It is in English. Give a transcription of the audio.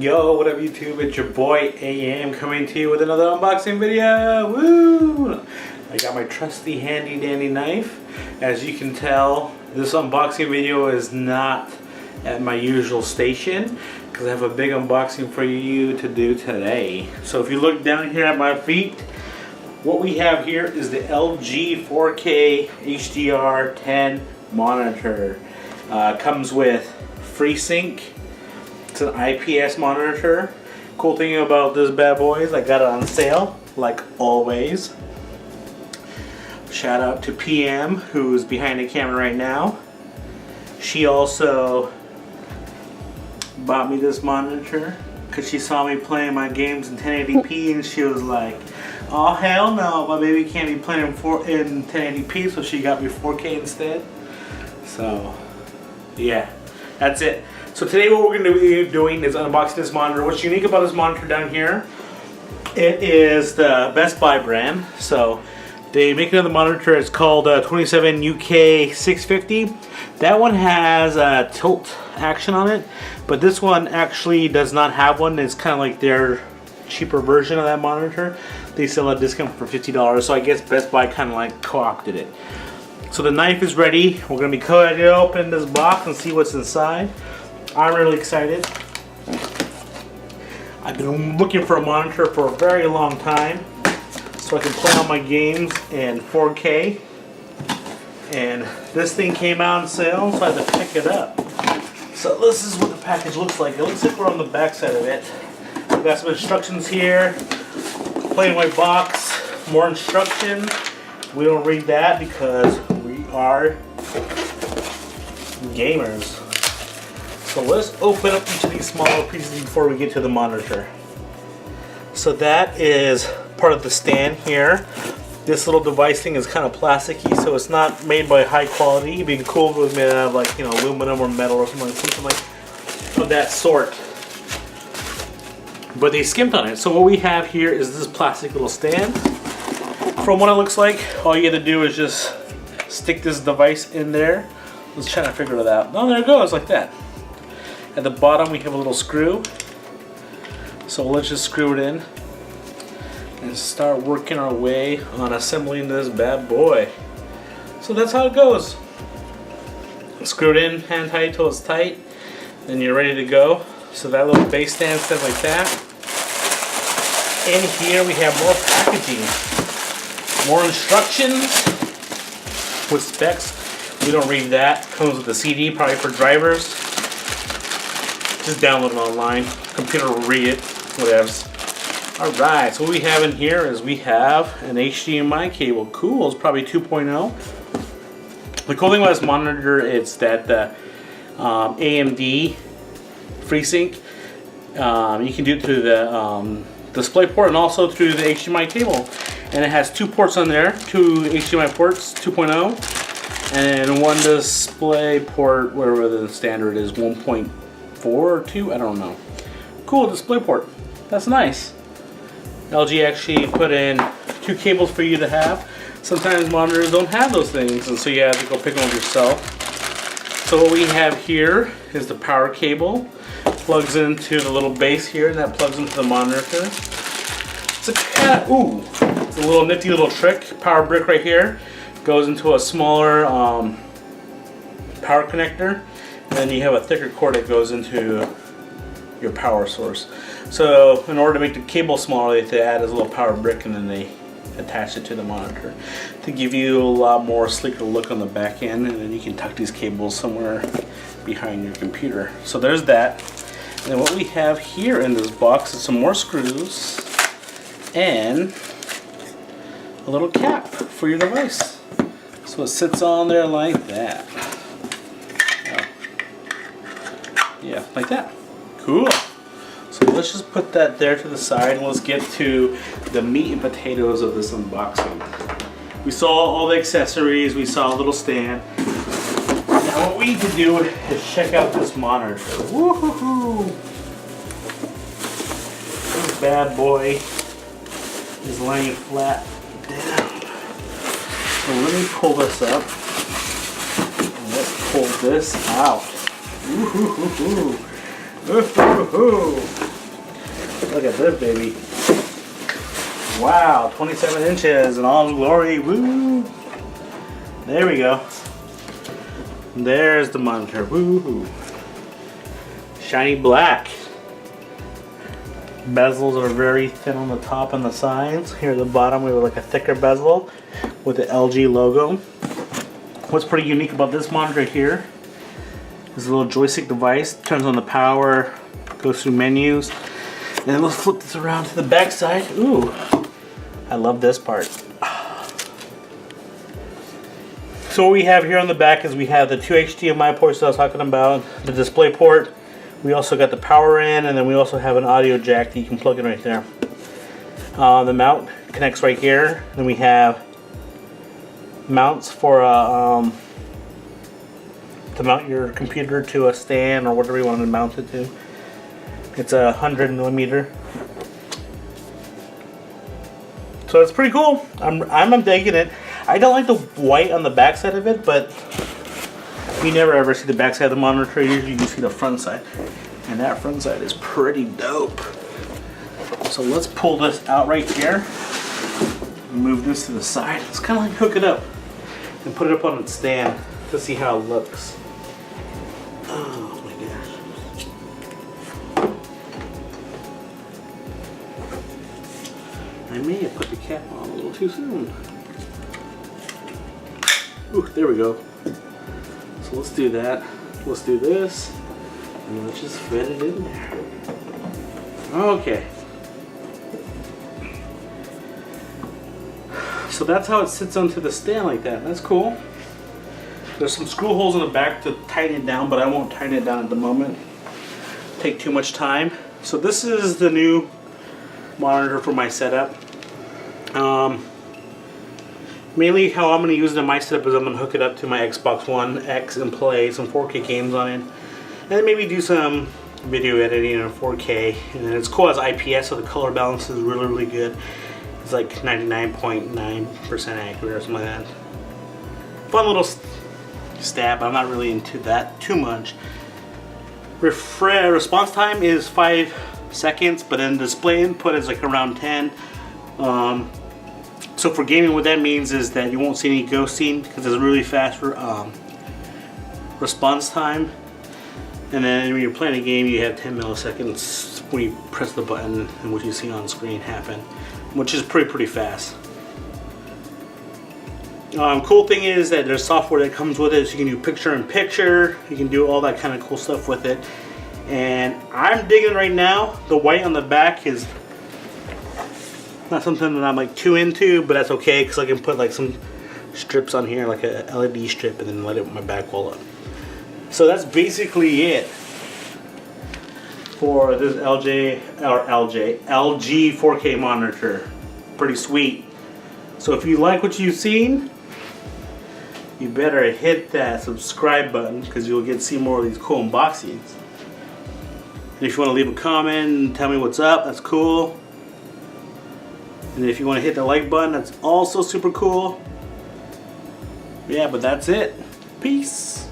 Yo, what up YouTube? It's your boy AM coming to you with another unboxing video. Woo! I got my trusty handy dandy knife. As you can tell, this unboxing video is not at my usual station because I have a big unboxing for you to do today. So if you look down here at my feet, what we have here is the LG 4K HDR 10 monitor. Comes with FreeSync. It's an IPS monitor. Cool thing about this bad boy is I got it on sale, like always. Shout out to PM, who's behind the camera right now. She also bought me this monitor because she saw me playing my games in 1080p and she was like, oh hell no, my baby can't be playing in 1080p, so she got me 4K instead. So yeah, that's it. So today what we're going to be doing is unboxing this monitor. What's unique about this monitor down here, it is the Best Buy brand. So they make another monitor, it's called 27UK600. That one has a tilt action on it, but this one actually does not have one. It's kind of like their cheaper version of that monitor. They sell a discount for $50, so I guess Best Buy kind of like co-opted it. So the knife is ready. We're going to be cutting it open this box and see what's inside. I'm really excited. I've been looking for a monitor for a very long time so I can play all my games in 4K. And this thing came out on sale, so I had to pick it up. So this is what the package looks like. It looks like we're on the back side of it. We've got some instructions here. Plain white box. More instructions. We don't read that because we are gamers. So let's open up each of these smaller pieces before we get to the monitor. So that is part of the stand here. This little device thing is kind of plasticky, so it's not made by high quality. It'd be cool if it was made out of, like, you know, aluminum or metal or something like of that sort. But they skimped on it. So what we have here is this plastic little stand. From what it looks like, all you have to do is just stick this device in there. Let's try to figure it out. Oh, there it goes, like that. At the bottom we have a little screw. So let's just screw it in and start working our way on assembling this bad boy. So that's how it goes. Screw it in, hand tight till it's tight, then you're ready to go. So that little base stand stands like that. In here we have more packaging. More instructions with specs. We don't read that. Comes with a CD, probably for drivers. Just download it online. Computer will read it. Whatevs. Alright, so what we have in here is we have an HDMI cable. Cool, it's probably 2.0. The cool thing about this monitor is that the AMD FreeSync, you can do it through the display port and also through the HDMI cable. And it has two ports on there, two HDMI ports, 2.0, and one display port, whatever the standard is, 1.4 or 2, I don't know. Cool display port, that's nice. LG actually put in two cables for you to have. Sometimes monitors don't have those things, and so you have to go pick them up yourself. So what we have here is the power cable. Plugs into the little base here, and that plugs into the monitor. It's a it's a little nifty little trick. Power brick right here goes into a smaller power connector, and then you have a thicker cord that goes into your power source. So in order to make the cable smaller, they add this little power brick and then they attach it to the monitor to give you a lot more sleeker look on the back end, and then you can tuck these cables somewhere behind your computer. So there's that. And then what we have here in this box is some more screws and a little cap for your device. So it sits on there like that. Oh. Yeah, like that. Cool. So let's just put that there to the side and let's get to the meat and potatoes of this unboxing. We saw all the accessories, we saw a little stand. Now what we need to do is check out this monitor. Woohoo! This bad boy is laying flat down. So let me pull this up. And let's pull this out. Ooh-hoo-hoo-hoo. Ooh-hoo-hoo-hoo. Look at this baby. Wow, 27 inches in all glory. Woo! There we go. There's the monitor. Woo! Shiny black. Bezels are very thin on the top and the sides. Here at the bottom we have like a thicker bezel with the LG logo. What's pretty unique about this monitor here is a little joystick device. Turns on the power, goes through menus, and then let's flip this around to the back side. Ooh, I love this part. So what we have here on the back is we have the two HDMI ports that I was talking about, the display port. We also got the power in, and then we also have an audio jack that you can plug in right there. The mount connects right here. Then we have mounts for to mount your computer to a stand or whatever you want to mount it to. It's a 100mm. So it's pretty cool. I'm digging it. I don't like the white on the back side of it, but you never ever see the back side of the monitor. Usually you see the front side, and that front side is pretty dope. So let's pull this out right here and move this to the side. Let's kind of like hook it up and put it up on its stand to see how it looks. Oh my gosh. I may have put the cap on a little too soon. Ooh, there we go. So let's do that. Let's do this, and let's just fit it in there. Okay. So that's how it sits onto the stand like that. That's cool. There's some screw holes in the back to tighten it down, but I won't tighten it down at the moment. Take too much time. So this is the new monitor for my setup. Mainly how I'm going to use it in my setup is I'm going to hook it up to my Xbox One X and play some 4K games on it. And then maybe do some video editing in 4K. And then it's cool as IPS, so the color balance is really, really good. It's like 99.9% accurate or something like that. Fun little stab. I'm not really into that too much. Response time is 5 seconds, but then display input is like around 10. So for gaming, what that means is that you won't see any ghosting because it's a really fast response time. And then when you're playing a game, you have 10 milliseconds when you press the button and what you see on screen happen, which is pretty fast. Cool thing is that there's software that comes with it, so you can do picture-in-picture. You can do all that kind of cool stuff with it. And I'm digging right now. The white on the back is not something that I'm like too into, but that's okay because I can put like some strips on here, like a LED strip, and then let it my back wall up. So that's basically it for this LG 4K monitor. Pretty sweet. So if you like what you've seen, you better hit that subscribe button because you'll get to see more of these cool unboxings. And if you want to leave a comment and tell me what's up, that's cool. And if you want to hit the like button, that's also super cool. Yeah, but that's it. Peace.